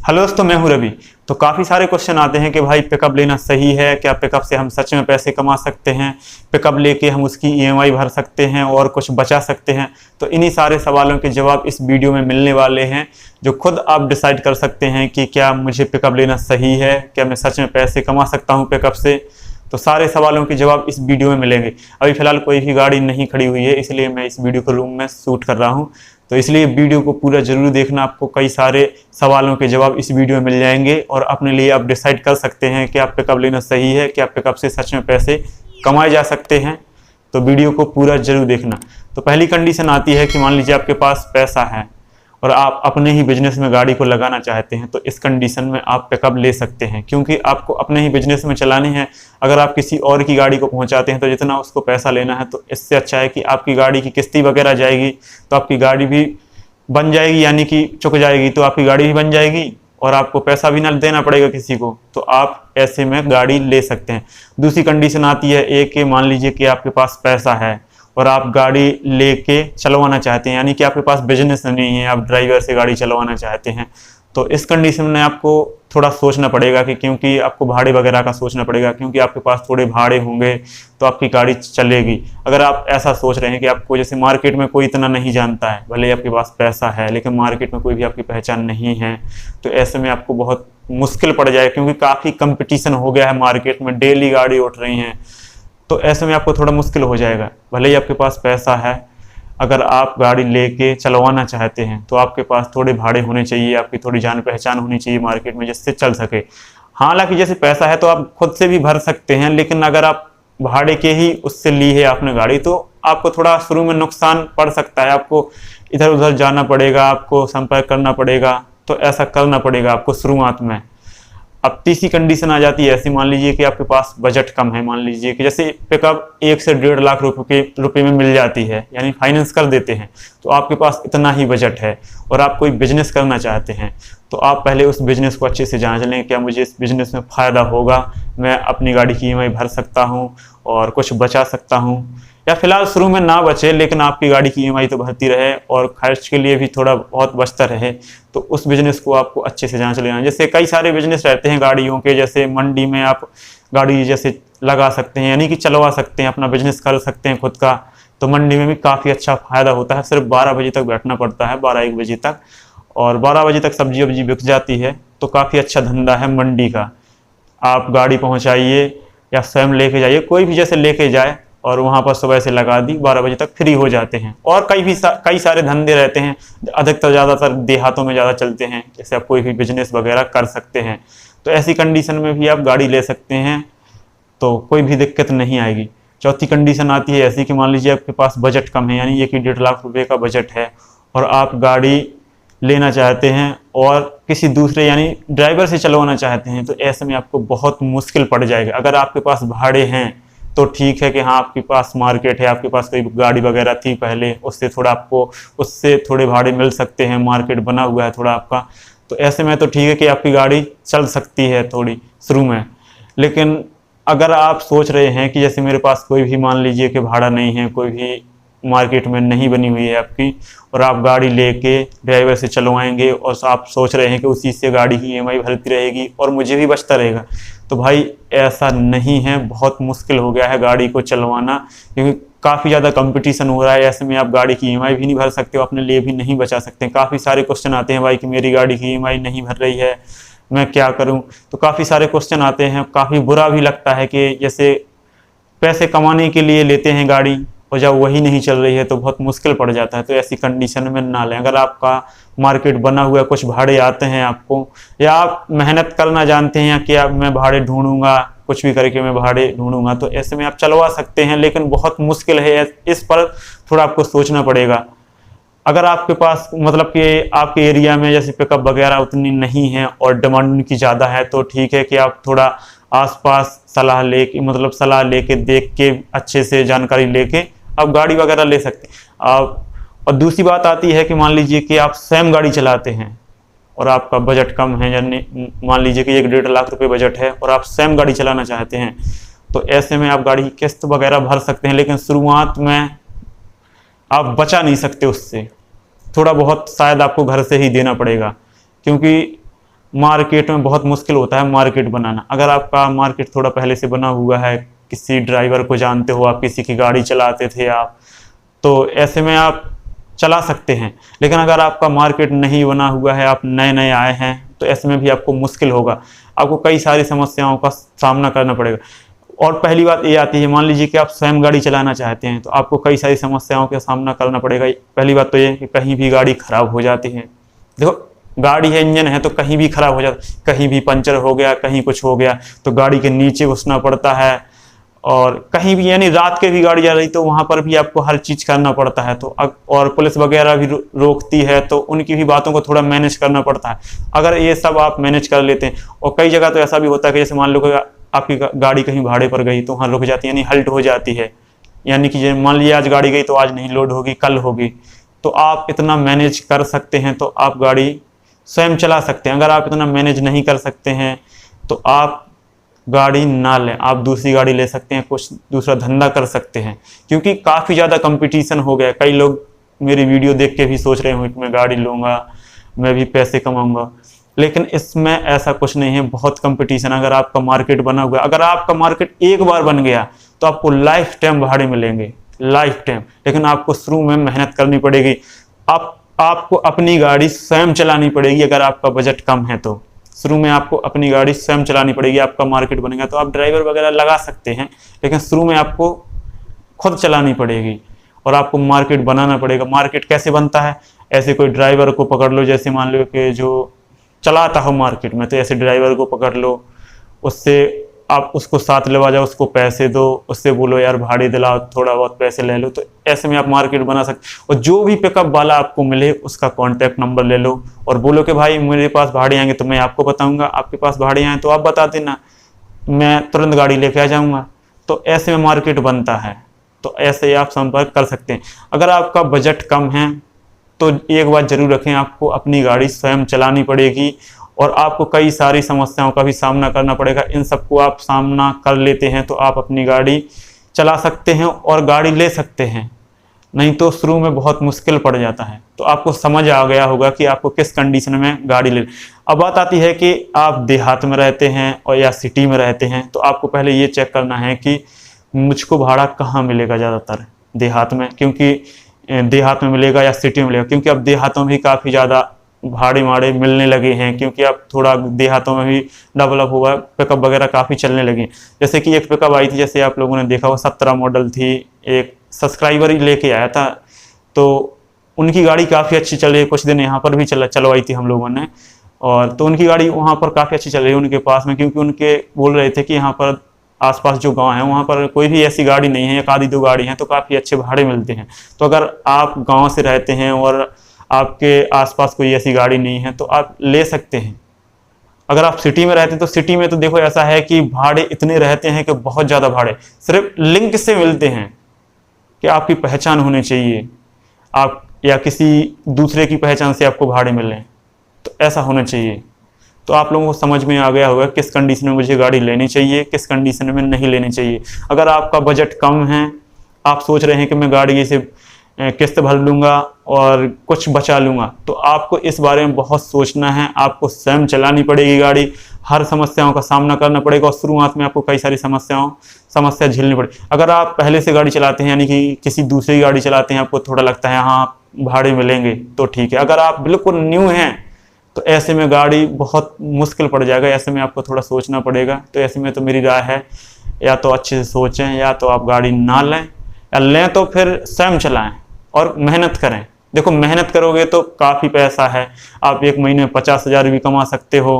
Hello दोस्तों, मैं हूं रवि। तो काफ़ी सारे क्वेश्चन आते हैं कि भाई पिकअप लेना सही है क्या, पिकअप से हम सच में पैसे कमा सकते हैं, पिकअप लेके हम उसकी ईएमआई भर सकते हैं और कुछ बचा सकते हैं। तो इन्हीं सारे सवालों के जवाब इस वीडियो में मिलने वाले हैं, जो खुद आप डिसाइड कर सकते हैं कि क्या मुझे पिकअप लेना सही है, क्या मैं सच में पैसे कमा सकता हूँ पिकअप से। तो सारे सवालों के जवाब इस वीडियो में मिलेंगे। अभी फ़िलहाल कोई भी गाड़ी नहीं खड़ी हुई है, इसलिए मैं इस वीडियो को रूम में शूट कर रहा हूँ। तो इसलिए वीडियो को पूरा जरूर देखना, आपको कई सारे सवालों के जवाब इस वीडियो में मिल जाएंगे और अपने लिए आप डिसाइड कर सकते हैं कि आप पिकअप लेना सही है, कि आप पिकअप से सच में पैसे कमाए जा सकते हैं। तो वीडियो को पूरा जरूर देखना। तो पहली कंडीशन आती है कि मान लीजिए आपके पास पैसा है और आप अपने ही बिजनेस में गाड़ी को लगाना चाहते हैं, तो इस कंडीशन में आप पिकअप ले सकते हैं, क्योंकि आपको अपने ही बिजनेस में चलानी है। अगर आप किसी और की गाड़ी को पहुंचाते हैं तो जितना उसको पैसा लेना है, तो इससे अच्छा है कि आपकी गाड़ी की किस्ती वगैरह जाएगी तो आपकी गाड़ी भी बन जाएगी, यानी कि चुक जाएगी तो आपकी गाड़ी भी बन जाएगी और आपको पैसा भी ना देना पड़ेगा किसी को। तो आप ऐसे में गाड़ी ले सकते हैं। दूसरी कंडीशन आती है एक कि मान लीजिए कि आपके पास पैसा है और आप गाड़ी लेके चलवाना चाहते हैं, यानी कि आपके पास बिजनेस नहीं है, आप ड्राइवर से गाड़ी चलवाना चाहते हैं। तो इस कंडीशन में आपको थोड़ा सोचना पड़ेगा कि, क्योंकि आपको भाड़े वगैरह का सोचना पड़ेगा, क्योंकि आपके पास थोड़े भाड़े होंगे तो आपकी गाड़ी चलेगी। अगर आप ऐसा सोच रहे हैं कि आपको, जैसे मार्केट में कोई इतना नहीं जानता है, भले आपके पास पैसा है लेकिन मार्केट में कोई भी आपकी पहचान नहीं है, तो ऐसे में आपको बहुत मुश्किल पड़ जाए, क्योंकि काफ़ी कंपटीशन हो गया है मार्केट में, डेली गाड़ी उठ रही हैं। तो ऐसे में आपको थोड़ा मुश्किल हो जाएगा। भले ही आपके पास पैसा है, अगर आप गाड़ी लेके चलवाना चाहते हैं तो आपके पास थोड़े भाड़े होने चाहिए, आपकी थोड़ी जान पहचान होनी चाहिए मार्केट में, जिससे चल सके। हालांकि जैसे पैसा है तो आप खुद से भी भर सकते हैं, लेकिन अगर आप भाड़े के ही उससे ली है आपने गाड़ी, तो आपको थोड़ा शुरू में नुकसान पड़ सकता है। आपको इधर उधर जाना पड़ेगा, आपको संपर्क करना पड़ेगा, तो ऐसा करना पड़ेगा आपको शुरुआत में। अब तीसरी कंडीशन आ जाती है ऐसी, मान लीजिए कि आपके पास बजट कम है, मान लीजिए कि जैसे पिकअप 1 से 1.5 लाख रुपए में मिल जाती है, यानी फाइनेंस कर देते हैं, तो आपके पास इतना ही बजट है और आप कोई बिजनेस करना चाहते हैं, तो आप पहले उस बिजनेस को अच्छे से जांच लें, क्या मुझे इस बिजनेस में फ़ायदा होगा, मैं अपनी गाड़ी की ईएमआई भर सकता हूँ और कुछ बचा सकता हूँ, या फिलहाल शुरू में ना बचे लेकिन आपकी गाड़ी की ईएमआई तो भरती रहे और खर्च के लिए भी थोड़ा बहुत बचता रहे। तो उस बिज़नेस को आपको अच्छे से जांच लेना। जैसे कई सारे बिजनेस रहते हैं गाड़ियों के, जैसे मंडी में आप गाड़ी जैसे लगा सकते हैं, यानी कि चलवा सकते हैं, अपना बिजनेस कर सकते हैं खुद का। तो मंडी में भी काफ़ी अच्छा फ़ायदा होता है। सिर्फ 12 बजे तक बैठना पड़ता है, 12-1 बजे तक, और 12 बजे तक सब्जी वब्जी बिक जाती है। तो काफ़ी अच्छा धंधा है मंडी का। आप गाड़ी पहुँचाइए या स्वयं लेके जाइए, कोई भी जैसे लेके जाए, और वहाँ पर सुबह से लगा दी, 12 बजे तक फ्री हो जाते हैं। और कई सारे धंधे रहते हैं, अधिकतर ज़्यादातर देहातों में ज़्यादा चलते हैं, जैसे आप कोई भी बिजनेस वगैरह कर सकते हैं। तो ऐसी कंडीशन में भी आप गाड़ी ले सकते हैं, तो कोई भी दिक्कत नहीं आएगी। चौथी कंडीशन आती है ऐसी कि मान लीजिए आपके पास बजट कम है, यानी 1-1.5 लाख रुपये का बजट है और आप गाड़ी लेना चाहते हैं और किसी दूसरे यानी ड्राइवर से चलवाना चाहते हैं, तो ऐसे में आपको बहुत मुश्किल पड़ जाएगा। अगर आपके पास भाड़े हैं तो ठीक है कि हाँ, आपके पास मार्केट है, आपके पास कोई गाड़ी वगैरह थी पहले, उससे थोड़ा आपको उससे थोड़े भाड़े मिल सकते हैं, मार्केट बना हुआ है थोड़ा आपका, तो ऐसे में तो ठीक है कि आपकी गाड़ी चल सकती है थोड़ी शुरू में। लेकिन अगर आप सोच रहे हैं कि जैसे मेरे पास कोई भी, मान लीजिए कि भाड़ा नहीं है, कोई भी मार्केट में नहीं बनी हुई है आपकी, और आप गाड़ी लेके ड्राइवर से चलवाएंगे और आप सोच रहे हैं कि उसी से गाड़ी की ईएमआई भरती रहेगी और मुझे भी बचता रहेगा, तो भाई ऐसा नहीं है। बहुत मुश्किल हो गया है गाड़ी को चलवाना, क्योंकि काफ़ी ज़्यादा कंपटीशन हो रहा है। ऐसे में आप गाड़ी की ईएमआई भी नहीं भर सकते हो, अपने लिए भी नहीं बचा सकते। काफ़ी सारे क्वेश्चन आते हैं भाई कि मेरी गाड़ी की ईएमआई नहीं भर रही है, मैं क्या करूं। तो काफ़ी सारे क्वेश्चन आते हैं, काफ़ी बुरा भी लगता है कि जैसे पैसे कमाने के लिए लेते हैं गाड़ी और जब वही नहीं चल रही है तो बहुत मुश्किल पड़ जाता है। तो ऐसी कंडीशन में ना लें। अगर आपका मार्केट बना हुआ है, कुछ भाड़े आते हैं आपको, या आप मेहनत करना जानते हैं कि आप मैं भाड़े ढूंढूंगा, कुछ भी करके मैं भाड़े ढूंढूंगा, तो ऐसे में आप चलवा सकते हैं, लेकिन बहुत मुश्किल है। इस पर थोड़ा आपको सोचना पड़ेगा। अगर आपके पास मतलब कि आपके एरिया में जैसे पिकअप वगैरह उतनी नहीं है और डिमांड उनकी ज़्यादा है, तो ठीक है कि आप थोड़ा आसपास सलाह लेके देख के अच्छे से जानकारी लेके आप गाड़ी वगैरह ले सकते हैं आप। और दूसरी बात आती है कि मान लीजिए कि आप स्वयं गाड़ी चलाते हैं और आपका बजट कम है, यानी मान लीजिए कि 1-1.5 लाख रुपए बजट है और आप स्वयं गाड़ी चलाना चाहते हैं, तो ऐसे में आप गाड़ी की किस्त वगैरह भर सकते हैं, लेकिन शुरुआत में आप बचा नहीं सकते उससे। थोड़ा बहुत शायद आपको घर से ही देना पड़ेगा, क्योंकि मार्केट में बहुत मुश्किल होता है मार्केट बनाना। अगर आपका मार्केट थोड़ा पहले से बना हुआ है, किसी ड्राइवर को जानते हो आप, किसी की गाड़ी चलाते थे आप, तो ऐसे में आप चला सकते हैं। लेकिन अगर आपका मार्केट नहीं बना हुआ है, आप नए नए आए हैं, तो ऐसे में भी आपको मुश्किल होगा, आपको कई सारी समस्याओं का सामना करना पड़ेगा। और पहली बात ये आती है, मान लीजिए कि आप स्वयं गाड़ी चलाना चाहते हैं, तो आपको कई सारी समस्याओं का सामना करना पड़ेगा। पहली बात तो ये कि कहीं भी गाड़ी खराब हो जाती है। देखो, गाड़ी है, इंजन है, तो कहीं भी खराब हो जाता, कहीं भी पंचर हो गया, कहीं कुछ हो गया तो गाड़ी के नीचे घुसना पड़ता है। और कहीं भी, यानी रात के भी गाड़ी जा रही तो वहाँ पर भी आपको हर चीज़ करना पड़ता है। तो और पुलिस वगैरह भी रोकती है, तो उनकी भी बातों को थोड़ा मैनेज करना पड़ता है। अगर ये सब आप मैनेज कर लेते हैं, और कई जगह तो ऐसा भी होता है कि जैसे मान लो कि आपकी गाड़ी कहीं भाड़े पर गई तो वहाँ रुक जाती है, यानी हल्ट हो जाती है, यानी कि मान लीजिए आज गाड़ी गई तो आज नहीं लोड होगी, कल होगी, तो आप इतना मैनेज कर सकते हैं तो आप गाड़ी स्वयं चला सकते हैं। अगर आप इतना मैनेज नहीं कर सकते हैं तो आप गाड़ी ना लें, आप दूसरी गाड़ी ले सकते हैं, कुछ दूसरा धंधा कर सकते हैं, क्योंकि काफ़ी ज़्यादा कंपटीशन हो गया। कई लोग मेरी वीडियो देख के भी सोच रहे हो कि मैं गाड़ी लूँगा, मैं भी पैसे कमाऊँगा, लेकिन इसमें ऐसा कुछ नहीं है, बहुत कंपटीशन। अगर आपका मार्केट बना हुआ, अगर आपका मार्केट एक बार बन गया तो आपको लाइफ टाइम भाड़े मिलेंगे, लाइफ टाइम। लेकिन आपको शुरू में मेहनत करनी पड़ेगी, आपको अपनी गाड़ी स्वयं चलानी पड़ेगी। अगर आपका बजट कम है तो शुरू में आपको अपनी गाड़ी स्वयं चलानी पड़ेगी। आपका मार्केट बनेगा तो आप ड्राइवर वगैरह लगा सकते हैं, लेकिन शुरू में आपको खुद चलानी पड़ेगी और आपको मार्केट बनाना पड़ेगा। मार्केट कैसे बनता है, ऐसे कोई ड्राइवर को पकड़ लो, जैसे मान लो कि जो चलाता हो मार्केट में, तो ऐसे ड्राइवर को पकड़ लो, उससे आप उसको साथ लेवा जाओ, उसको पैसे दो, उससे बोलो यार भाड़े दिलाओ, थोड़ा बहुत पैसे ले लो, तो ऐसे में आप मार्केट बना सकते। और जो भी पिकअप वाला आपको मिले उसका कॉन्टैक्ट नंबर ले लो और बोलो कि भाई मेरे पास भाड़े आएंगे तो मैं आपको बताऊंगा, आपके पास भाड़े आए तो आप बता देना, मैं तुरंत गाड़ी लेके आ जाऊंगा। तो ऐसे में मार्केट बनता है। तो ऐसे ही आप संपर्क कर सकते हैं। अगर आपका बजट कम है तो एक बात जरूर रखें, आपको अपनी गाड़ी स्वयं चलानी पड़ेगी और आपको कई सारी समस्याओं का भी सामना करना पड़ेगा। इन सबको आप सामना कर लेते हैं तो आप अपनी गाड़ी चला सकते हैं और गाड़ी ले सकते हैं, नहीं तो शुरू में बहुत मुश्किल पड़ जाता है। तो आपको समझ आ गया होगा कि आपको किस कंडीशन में गाड़ी ले। अब बात आती है कि आप देहात में रहते हैं और या सिटी में रहते हैं, तो आपको पहले ये चेक करना है कि मुझको भाड़ा कहाँ मिलेगा ज़्यादातर, देहात में, क्योंकि देहात में मिलेगा या सिटी में मिलेगा, क्योंकि अब देहातों में भी काफ़ी ज़्यादा भाड़े माड़े मिलने लगे हैं, क्योंकि अब थोड़ा देहातों में भी डेवलप हुआ, पिकअप वगैरह काफ़ी चलने लगे। जैसे कि एक पिकअप आई थी, जैसे आप लोगों ने देखा वो 17 मॉडल थी, एक सब्सक्राइबर ही लेके आया था, तो उनकी गाड़ी काफ़ी अच्छी चल रही है। कुछ दिन यहाँ पर भी चलवाई थी हम लोगों ने, और तो उनकी गाड़ी वहाँ पर काफ़ी अच्छी चल रही है उनके पास में, क्योंकि उनके बोल रहे थे कि यहाँ पर आसपास जो गांव है वहाँ पर कोई भी ऐसी गाड़ी नहीं है, एक आधी दो गाड़ी हैं, तो काफ़ी अच्छे भाड़े मिलते हैं। तो अगर आप गांव से रहते हैं और आपके आसपास कोई ऐसी गाड़ी नहीं है तो आप ले सकते हैं। अगर आप सिटी में रहते हैं तो सिटी में तो देखो ऐसा है कि भाड़े इतने रहते हैं कि बहुत ज़्यादा भाड़े सिर्फ लिंक से मिलते हैं, कि आपकी पहचान होनी चाहिए, आप या किसी दूसरे की पहचान से आपको भाड़े मिल रहे हैं, तो ऐसा होना चाहिए। तो आप लोगों को समझ में आ गया होगा किस कंडीशन में मुझे गाड़ी लेनी चाहिए, किस कंडीशन में नहीं लेनी चाहिए। अगर आपका बजट कम है, आप सोच रहे हैं कि मैं गाड़ी से किस्त भर लूँगा और कुछ बचा लूँगा, तो आपको इस बारे में बहुत सोचना है। आपको स्वयं चलानी पड़ेगी गाड़ी, हर समस्याओं का सामना करना पड़ेगा और शुरुआत में आपको कई सारी समस्या झेलनी पड़ेगी। अगर आप पहले से गाड़ी चलाते हैं, यानी कि किसी दूसरी गाड़ी चलाते हैं, आपको थोड़ा लगता है हाँ भाड़े मिलेंगे तो ठीक है। अगर आप बिल्कुल न्यू हैं तो ऐसे में गाड़ी बहुत मुश्किल पड़ जाएगा, ऐसे में आपको थोड़ा सोचना पड़ेगा। तो ऐसे में तो मेरी राय है, या तो अच्छे से सोचें, या तो आप गाड़ी ना लें, या लें तो फिर स्वयं चलाएं और मेहनत करें। देखो मेहनत करोगे तो काफ़ी पैसा है, आप एक महीने में 50,000 भी कमा सकते हो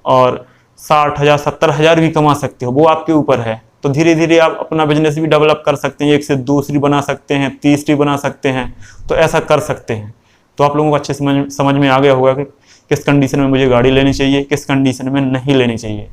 और 60,000 70,000 भी कमा सकते हो, वो आपके ऊपर है। तो धीरे धीरे आप अपना बिजनेस भी डेवलप कर सकते हैं, एक से दूसरी बना सकते हैं, तीसरी बना सकते हैं, तो ऐसा कर सकते हैं। तो आप लोगों को अच्छे से समझ में आ गया होगा कि किस कंडीशन में मुझे गाड़ी लेनी चाहिए, किस कंडीशन में नहीं लेनी चाहिए।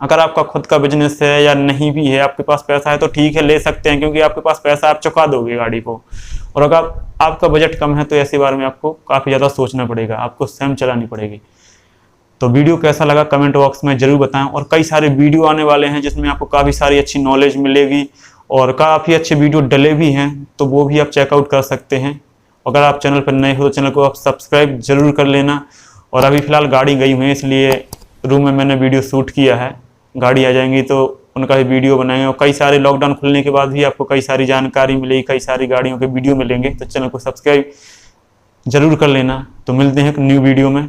अगर आपका खुद का बिजनेस है या नहीं भी है, आपके पास पैसा है तो ठीक है, ले सकते हैं, क्योंकि आपके पास पैसा, आप चुका दोगे गाड़ी को। और अगर आपका बजट कम है तो ऐसी बार में आपको काफ़ी ज़्यादा सोचना पड़ेगा, आपको स्वयं चलानी पड़ेगी। तो वीडियो कैसा लगा कमेंट बॉक्स में ज़रूर बताएं। और कई सारे वीडियो आने वाले हैं जिसमें आपको काफ़ी सारी अच्छी नॉलेज मिलेगी और काफ़ी अच्छे वीडियो डले भी हैं, तो वो भी आप चेकआउट कर सकते हैं। अगर आप चैनल पर नए हो तो चैनल को आप सब्सक्राइब जरूर कर लेना और अभी फ़िलहाल गाड़ी गई हुई है, इसलिए रूम में मैंने वीडियो शूट किया है। गाड़ी आ जाएंगी तो उनका भी वीडियो बनाएंगे, और कई सारे लॉकडाउन खुलने के बाद भी आपको कई सारी जानकारी मिलेगी, कई सारी गाड़ियों के वीडियो मिलेंगे। तो चैनल को सब्सक्राइब जरूर कर लेना। तो मिलते हैं एक न्यू वीडियो में।